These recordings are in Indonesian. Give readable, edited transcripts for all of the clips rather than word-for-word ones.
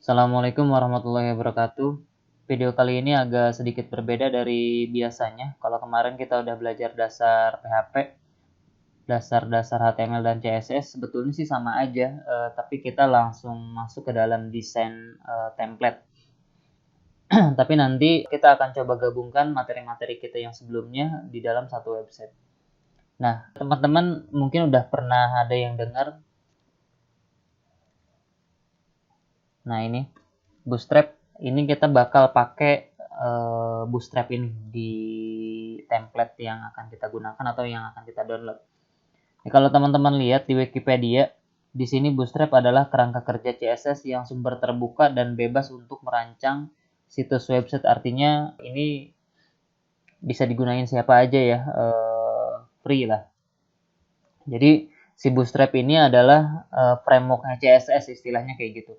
Assalamualaikum warahmatullahi wabarakatuh. Video kali ini agak sedikit berbeda dari biasanya. Kalau kemarin kita udah belajar dasar PHP, dasar-dasar HTML dan CSS, sebetulnya sih sama aja, tapi kita langsung masuk ke dalam desain template. Tapi nanti kita akan coba gabungkan materi-materi kita yang sebelumnya di dalam satu website. Nah, teman-teman mungkin udah pernah ada yang dengar. Nah, ini Bootstrap. Ini kita bakal pakai Bootstrap ini di template yang akan kita gunakan atau yang akan kita download. Nah, kalau teman-teman lihat di Wikipedia, di sini Bootstrap adalah kerangka kerja CSS yang sumber terbuka dan bebas untuk merancang situs website. Artinya ini bisa digunain siapa aja ya, free lah. Jadi si Bootstrap ini adalah frameworknya CSS, istilahnya kayak gitu.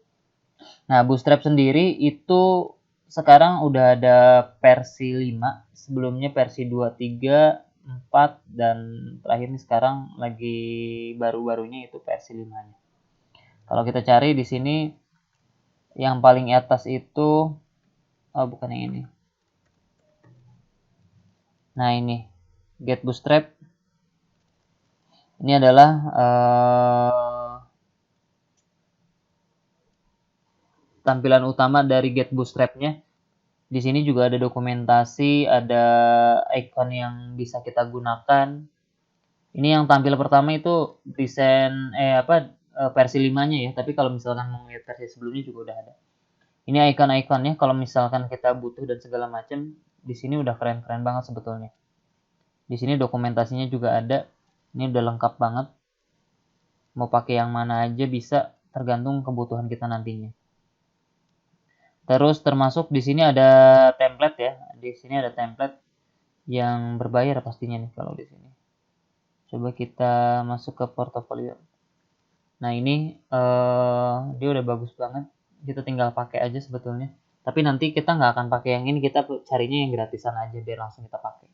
Nah, Bootstrap sendiri itu sekarang udah ada versi 5, sebelumnya versi 2, 3, 4, dan terakhir ini sekarang lagi baru-barunya itu versi 5-nya. Kalau kita cari di sini yang paling atas itu, oh bukan yang ini. Nah ini, Get Bootstrap. Ini adalah tampilan utama dari Get Bootstrap-nya. Di sini juga ada dokumentasi, ada icon yang bisa kita gunakan. Ini yang tampil pertama itu desain versi 5-nya ya, tapi kalau misalkan mau lihat versi sebelumnya juga udah ada. Ini icon-iconnya, kalau misalkan kita butuh dan segala macam, di sini udah keren-keren banget sebetulnya. Di sini dokumentasinya juga ada. Ini udah lengkap banget. Mau pakai yang mana aja bisa, tergantung kebutuhan kita nantinya. Terus termasuk di sini ada template ya. Di sini ada template yang berbayar pastinya nih kalau di sini. Coba kita masuk ke portofolio. Nah ini dia udah bagus banget. Kita tinggal pakai aja sebetulnya. Tapi nanti kita nggak akan pakai yang ini. Kita carinya yang gratisan aja biar langsung kita pakai.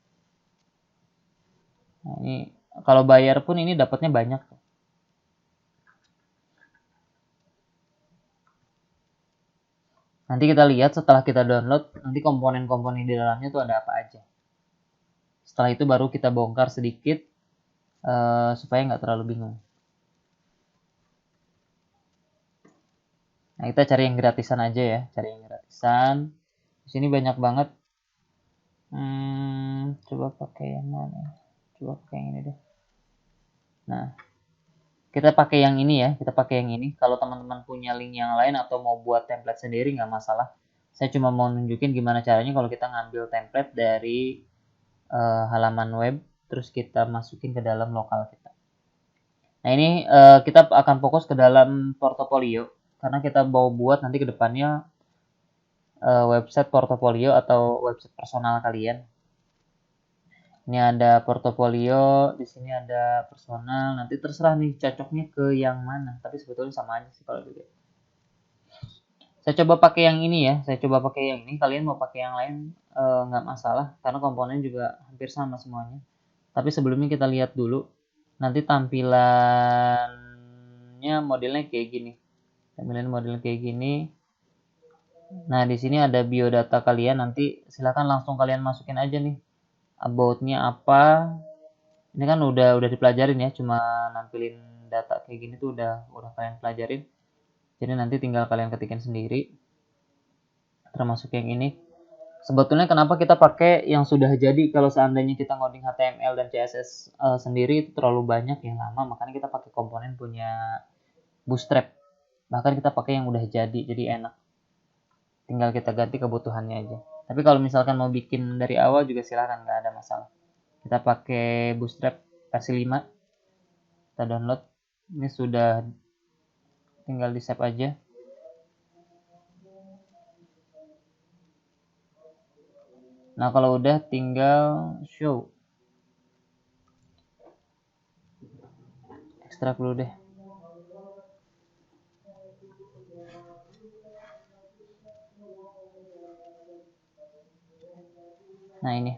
Nah ini kalau bayar pun ini dapatnya banyak. Nanti kita lihat setelah kita download. Nanti komponen-komponen di dalamnya tuh ada apa aja. Setelah itu baru kita bongkar sedikit. Supaya nggak terlalu bingung. Nah, kita cari yang gratisan aja ya, cari yang gratisan. Di sini banyak banget. Coba pakai yang mana? Coba pakai yang ini deh. Nah, kita pakai yang ini ya, kita pakai yang ini. Kalau teman-teman punya link yang lain atau mau buat template sendiri nggak masalah. Saya cuma mau nunjukin gimana caranya kalau kita ngambil template dari halaman web, terus kita masukin ke dalam lokal kita. Nah ini kita akan fokus ke dalam portofolio karena kita mau buat nanti ke depannya website portofolio atau website personal kalian. Ini ada portofolio, di sini ada personal. Nanti terserah nih cocoknya ke yang mana. Tapi sebetulnya sama aja sih kalau dilihat. Saya coba pakai yang ini ya. Saya coba pakai yang ini. Kalian mau pakai yang lain nggak masalah karena komponen juga hampir sama semuanya. Tapi sebelumnya kita lihat dulu. Nanti tampilannya modelnya kayak gini. Tampilan modelnya kayak gini. Nah, di sini ada biodata kalian. Nanti silakan langsung kalian masukin aja nih. About-nya apa? Ini kan udah dipelajarin ya, cuma nampilin data kayak gini tuh udah kalian pelajarin. Jadi nanti tinggal kalian ketikin sendiri. Termasuk yang ini. Sebetulnya kenapa kita pakai yang sudah jadi? Kalau seandainya kita ngoding HTML dan CSS sendiri itu terlalu banyak yang lama, makanya kita pakai komponen punya Bootstrap. Bahkan kita pakai yang udah jadi enak. Tinggal kita ganti kebutuhannya aja. Tapi kalau misalkan mau bikin dari awal juga silahkan, nggak ada masalah. Kita pakai Bootstrap versi 5. Kita download. Ini sudah, tinggal di save aja. Nah kalau udah tinggal show. Ekstrak dulu deh. Nah ini.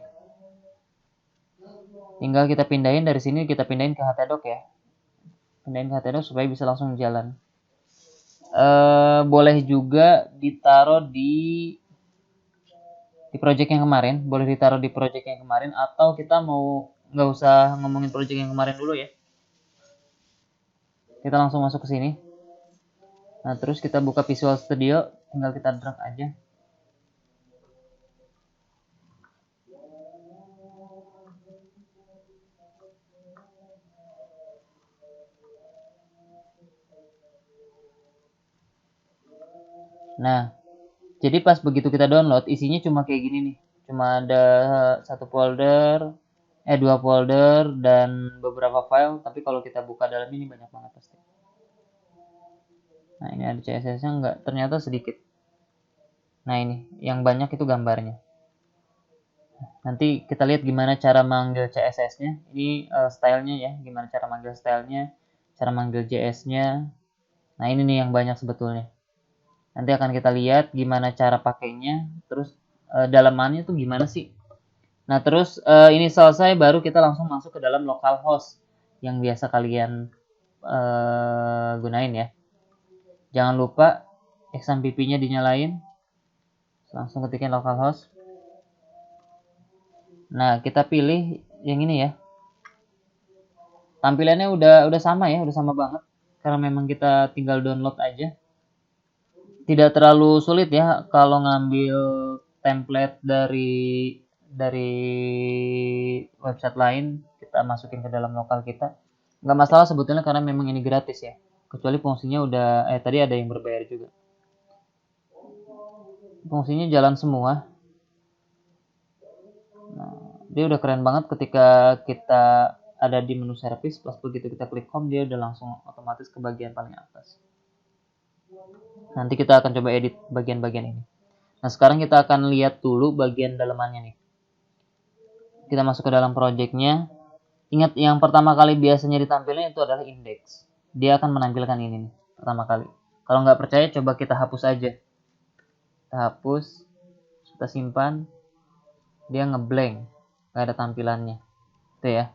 Tinggal kita pindahin dari sini, kita pindahin ke htdoc ya. Pindahin ke htdoc supaya bisa langsung jalan. Boleh juga ditaruh di project yang kemarin, boleh ditaruh di project yang kemarin, atau kita mau nggak usah ngomongin project yang kemarin dulu ya. Kita langsung masuk ke sini. Nah, terus kita buka Visual Studio, tinggal kita drag aja. Nah, jadi pas begitu kita download, isinya cuma kayak gini nih. Cuma ada satu folder, dua folder, dan beberapa file. Tapi kalau kita buka dalam ini banyak banget pasti. Nah, ini ada CSS-nya enggak, ternyata sedikit. Nah, ini yang banyak itu gambarnya. Nanti kita lihat gimana cara manggil CSS-nya. Ini stylenya ya, gimana cara manggil stylenya, cara manggil JS-nya. Nah, ini nih yang banyak sebetulnya. Nanti akan kita lihat gimana cara pakainya, terus dalamannya tuh gimana sih. Nah, terus ini selesai, baru kita langsung masuk ke dalam localhost yang biasa kalian gunain ya. Jangan lupa XAMPP-nya dinyalain. Langsung ketikin localhost. Nah, kita pilih yang ini ya. Tampilannya udah sama ya, udah sama banget. Karena memang kita tinggal download aja. Tidak terlalu sulit ya kalau ngambil template dari website lain, kita masukin ke dalam lokal kita. Nggak masalah sebetulnya karena memang ini gratis ya. Kecuali fungsinya udah, tadi ada yang berbayar juga. Fungsinya jalan semua. Nah, dia udah keren banget ketika kita ada di menu service, pas begitu kita klik home dia udah langsung otomatis ke bagian paling atas. Nanti kita akan coba edit bagian-bagian ini. Nah, sekarang kita akan lihat dulu bagian dalamannya nih. Kita masuk ke dalam projectnya. Ingat, yang pertama kali biasanya ditampilkan itu adalah index. Dia akan menampilkan ini nih, pertama kali. Kalau nggak percaya, coba kita hapus aja. Kita hapus, kita simpan, dia ngeblank, nggak ada tampilannya. Itu ya.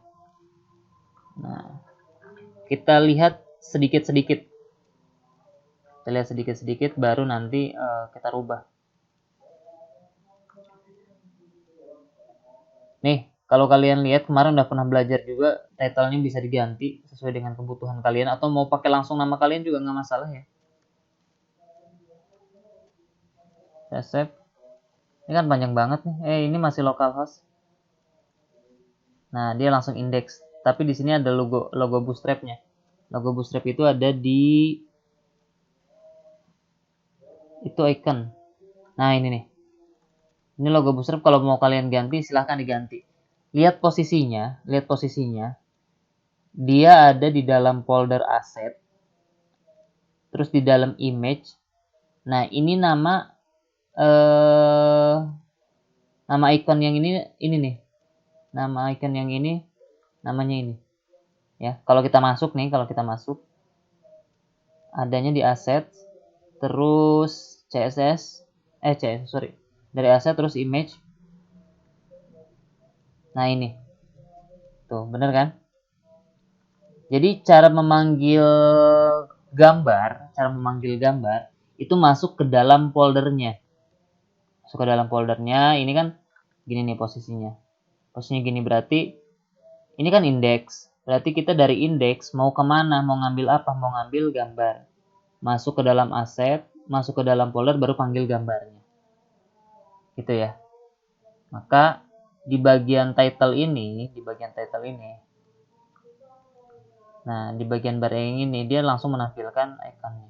Nah, kita lihat sedikit-sedikit. Kita lihat sedikit-sedikit, baru nanti kita rubah. Nih, kalau kalian lihat kemarin udah pernah belajar juga, title-nya bisa diganti sesuai dengan kebutuhan kalian, atau mau pakai langsung nama kalian juga nggak masalah ya. Saya save. Ini kan panjang banget nih. Ini masih localhost. Nah, dia langsung index. Tapi di sini ada logo Bootstrap-nya. Logo Bootstrap itu ada di itu icon. Nah, ini nih. Ini logo Bootstrap, kalau mau kalian ganti silahkan diganti. Lihat posisinya. Dia ada di dalam folder asset. Terus di dalam image. Nah, ini nama icon yang ini nih. Nama icon yang ini namanya ini. Ya, kalau kita masuk adanya di asset, terus dari asset terus image. Nah, ini. Tuh, bener kan? Jadi cara memanggil gambar itu masuk ke dalam foldernya. Ini kan gini nih posisinya. Posisinya gini berarti ini kan indeks. Berarti kita dari indeks mau kemana? Mau ngambil apa? Mau ngambil gambar. Masuk ke dalam aset, masuk ke dalam folder, baru panggil gambarnya. Gitu ya. Maka di bagian title ini, nah di bagian bar yang ini dia langsung menampilkan ikonnya.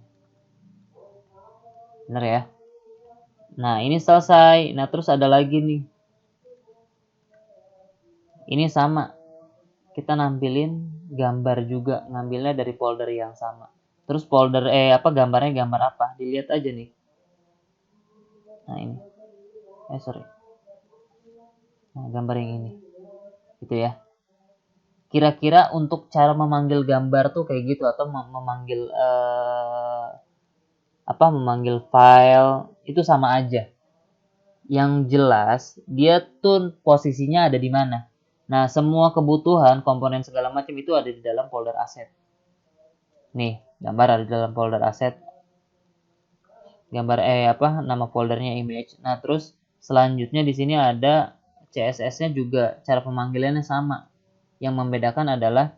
Bener ya? Nah, ini selesai. Nah, terus ada lagi nih. Ini sama. Kita nampilin gambar juga, ngambilnya dari folder yang sama. Terus folder gambarnya gambar apa? Dilihat aja nih. Nah, ini. Nah, gambar yang ini. Gitu ya. Kira-kira untuk cara memanggil gambar tuh kayak gitu, atau memanggil memanggil file itu sama aja. Yang jelas dia tuh posisinya ada di mana. Nah, semua kebutuhan, komponen segala macam itu ada di dalam folder aset. Nih, gambar ada di dalam folder aset. gambar nama foldernya image. Nah, terus selanjutnya di sini ada CSS-nya juga, cara pemanggilannya sama. Yang membedakan adalah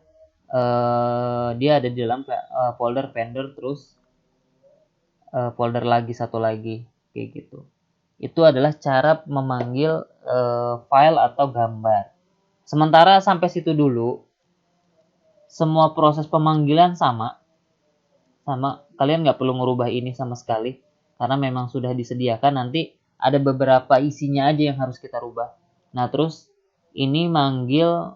dia ada di dalam folder vendor, terus folder lagi satu lagi kayak gitu. Itu adalah cara memanggil file atau gambar. Sementara sampai situ dulu, semua proses pemanggilan sama. Kalian nggak perlu ngerubah ini sama sekali, karena memang sudah disediakan. Nanti ada beberapa isinya aja yang harus kita rubah. Nah, terus ini manggil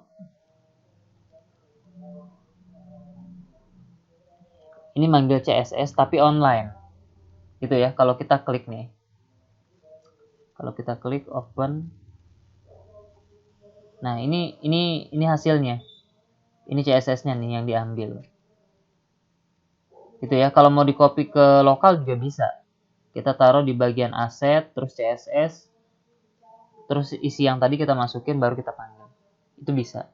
CSS tapi online gitu ya. Kalau kita klik nih, kalau kita klik open, nah ini hasilnya, ini CSS-nya nih yang diambil gitu ya. Kalau mau di copy ke lokal juga bisa, kita taruh di bagian aset, terus CSS, terus isi yang tadi kita masukin, baru kita panggil, itu bisa.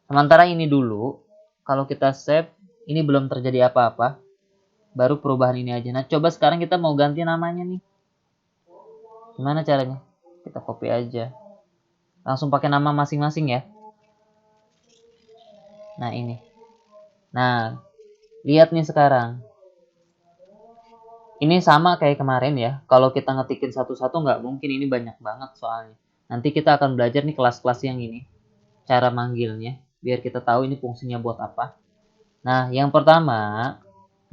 Sementara ini dulu, kalau kita save, ini belum terjadi apa-apa, baru perubahan ini aja. Nah, coba sekarang kita mau ganti namanya nih, gimana caranya? Kita copy aja, langsung pakai nama masing-masing ya. Nah, ini. Nah, lihat nih sekarang. Ini sama kayak kemarin ya. Kalau kita ngetikin satu-satu nggak mungkin, ini banyak banget soalnya. Nanti kita akan belajar nih kelas-kelas yang ini, cara manggilnya, biar kita tahu ini fungsinya buat apa. Nah, yang pertama,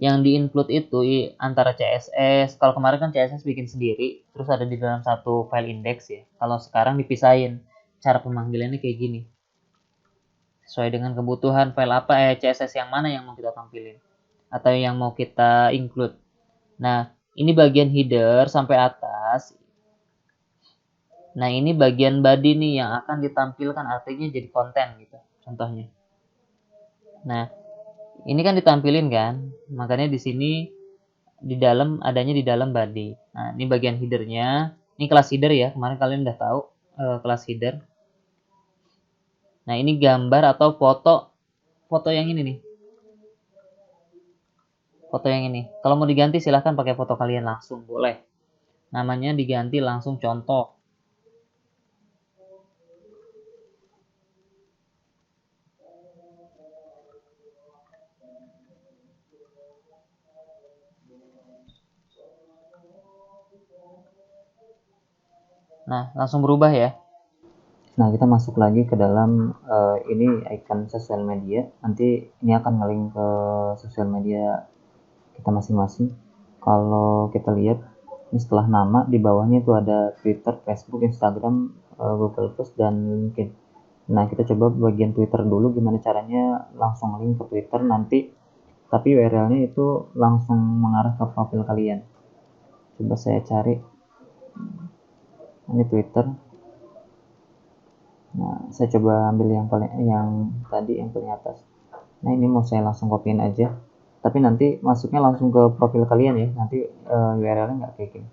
yang di-include itu antara CSS. Kalau kemarin kan CSS bikin sendiri, terus ada di dalam satu file index ya. Kalau sekarang dipisahin, cara pemanggilannya kayak gini. Sesuai dengan kebutuhan file apa, CSS yang mana yang mau kita tampilin, atau yang mau kita include. Nah, ini bagian header sampai atas. Nah, ini bagian body nih yang akan ditampilkan, artinya jadi konten gitu, contohnya. Nah, ini kan ditampilin kan, makanya di sini adanya di dalam body. Nah, ini bagian headernya. Ini kelas header ya, kemarin kalian udah tahu kelas header. Nah, ini gambar atau foto yang ini nih. Foto yang ini. Kalau mau diganti silahkan pakai foto kalian langsung, boleh. Namanya diganti langsung contoh. Nah, langsung berubah ya. Nah, kita masuk lagi ke dalam ini icon sosial media. Nanti ini akan nge-link ke sosial media kita masing-masing. Kalau kita lihat, ini setelah nama, di bawahnya itu ada Twitter, Facebook, Instagram, Google Plus, dan LinkedIn. Nah, kita coba bagian Twitter dulu, gimana caranya langsung link ke Twitter nanti, tapi URL-nya itu langsung mengarah ke profil kalian. Coba saya cari, ini Twitter. Nah, saya coba ambil yang tadi yang paling atas. Nah, ini mau saya langsung copyin aja. Tapi nanti masuknya langsung ke profil kalian ya. Nanti URL-nya nggak kayak gini.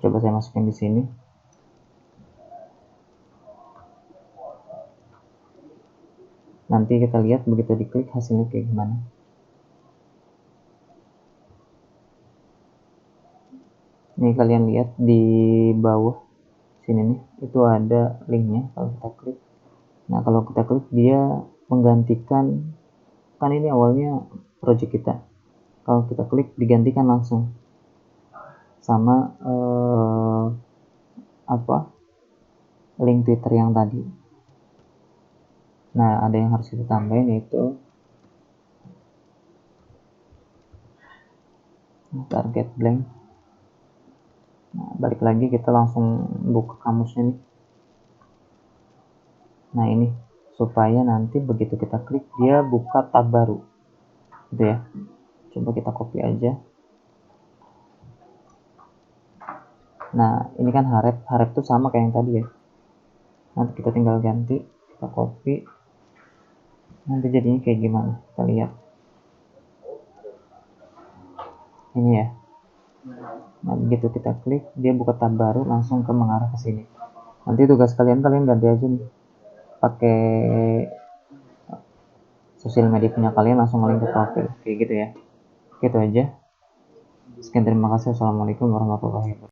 Coba saya masukin di sini. Nanti kita lihat begitu diklik hasilnya kayak gimana. Ini kalian lihat di bawah sini nih, itu ada linknya. Kalau kita klik, nah kalau kita klik dia menggantikan, kan ini awalnya project kita. Kalau kita klik digantikan langsung sama link Twitter yang tadi. Nah, ada yang harus kita tambahin, yaitu target blank. Nah, balik lagi kita langsung buka kamusnya nih. Nah, ini supaya nanti begitu kita klik dia buka tab baru gitu ya. Coba kita copy aja. Nah, ini kan harep tuh sama kayak yang tadi ya. Nanti kita tinggal ganti, kita copy, nanti jadinya kayak gimana, kita lihat ini ya. Nah, begitu kita klik dia buka tab baru, langsung mengarah ke sini. Nanti tugas kalian ganti aja nih, pakai sosial media punya kalian, langsung link ke profil kayak gitu ya. Gitu aja. Sekian, terima kasih. Assalamualaikum warahmatullahi wabarakatuh.